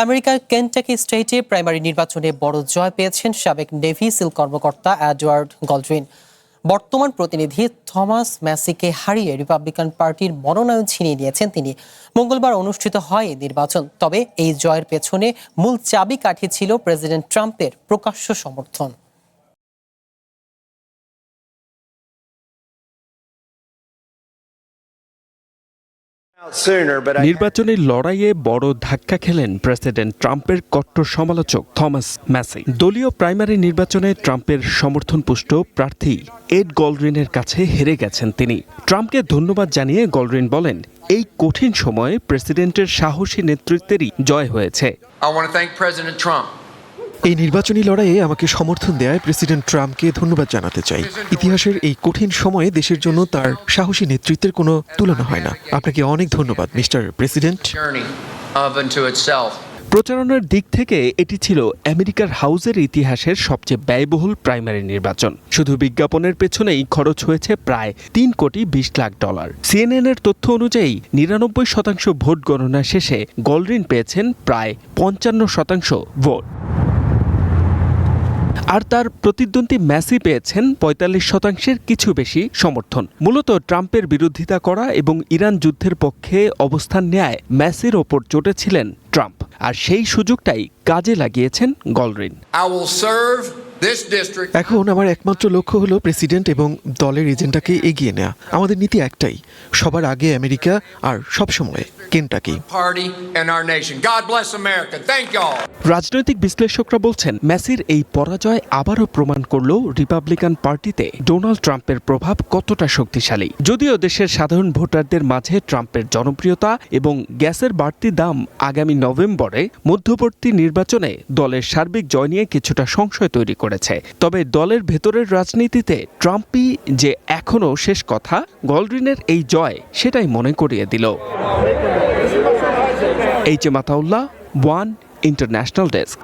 আমেরিকার কেনটাকি স্টেটে প্রাইমারি নির্বাচনে বড় জয় পেয়েছেন সাবেক নেভি সিল কর্মকর্তা এডওয়ার্ড গল্ড্রিন। বর্তমান প্রতিনিধি থমাস ম্যাসিকে হারিয়ে রিপাবলিকান পার্টির মনোনয়ন ছিনিয়ে নিয়েছেন তিনি। মঙ্গলবার অনুষ্ঠিত হয় এই নির্বাচন। তবে এই জয়ের পেছনে মূল চাবিকাঠি ছিল প্রেসিডেন্ট ট্রাম্পের প্রকাশ্য সমর্থন। নির্বাচনের লড়াইয়ে বড় ধাক্কা খেলেন প্রেসিডেন্ট ট্রাম্পের কট্টর সমালোচক থমাস ম্যাসি। দলীয় প্রাইমারি নির্বাচনে ট্রাম্পের সমর্থনপুষ্ট প্রার্থী এড গল্ড্রিনের কাছে হেরে গেছেন তিনি। ট্রাম্পকে ধন্যবাদ জানিয়ে গল্ড্রিন বলেন, এই কঠিন সময়ে প্রেসিডেন্টের সাহসী নেতৃত্বেরই জয় হয়েছে। এই নির্বাচনী লড়াইয়ে আমাকে সমর্থন দেওয়ায় প্রেসিডেন্ট ট্রাম্পকে ধন্যবাদ জানাতে চাই। ইতিহাসের এই কঠিন সময়ে দেশের জন্য তার সাহসী নেতৃত্বের কোনো তুলনা হয় না। আপনাকে অনেক ধন্যবাদ মিস্টার প্রেসিডেন্ট। প্রচারণার দিক থেকে এটি ছিল আমেরিকার হাউসের ইতিহাসের সবচেয়ে ব্যয়বহুল প্রাইমারি নির্বাচন। শুধু বিজ্ঞাপনের পেছনেই খরচ হয়েছে প্রায় $3,20,00,000। সিএনএনের তথ্য অনুযায়ী 99% ভোট গণনা শেষে গল্ড্রিন পেয়েছেন প্রায় 55% ভোট, আর তার প্রতিদ্বন্দ্বী ম্যাসি পেয়েছেন 45%-এর কিছু বেশি সমর্থন। মূলত ট্রাম্পের বিরোধিতা করা এবং ইরান যুদ্ধের পক্ষে অবস্থান নেয় ম্যাসির ওপর চটেছিলেন ট্রাম্প, আর সেই সুযোগটাই কাজে লাগিয়েছেন গল্ড্রিন। এখন আমার একমাত্র লক্ষ্য হলো প্রেসিডেন্ট এবং দলের এজেন্ডাকে এগিয়ে নেওয়া। আমাদের নীতি একটাই, সবার আগে আমেরিকা আর সবসময় কেনটাকি। রাজনৈতিক বিশ্লেষকরা বলছেন, ম্যাসির এই পরাজয় আবারও প্রমাণ করল রিপাবলিকান পার্টিতে ডোনাল্ড ট্রাম্পের প্রভাব কতটা শক্তিশালী। যদিও দেশের সাধারণ ভোটারদের মাঝে ট্রাম্পের জনপ্রিয়তা এবং গ্যাসের বাড়তি দাম আগামী নভেম্বরে মধ্যবর্তী নির্বাচনে দলের সার্বিক জয় নিয়ে কিছুটা সংশয় তৈরি করেছে। তবে দলের ভেতরের রাজনীতিতে ট্রাম্পই যে এখনও শেষ কথা, গল্ড্রিনের এই জয় সেটাই মনে করিয়ে দিল। H M Ataullah, one international desk.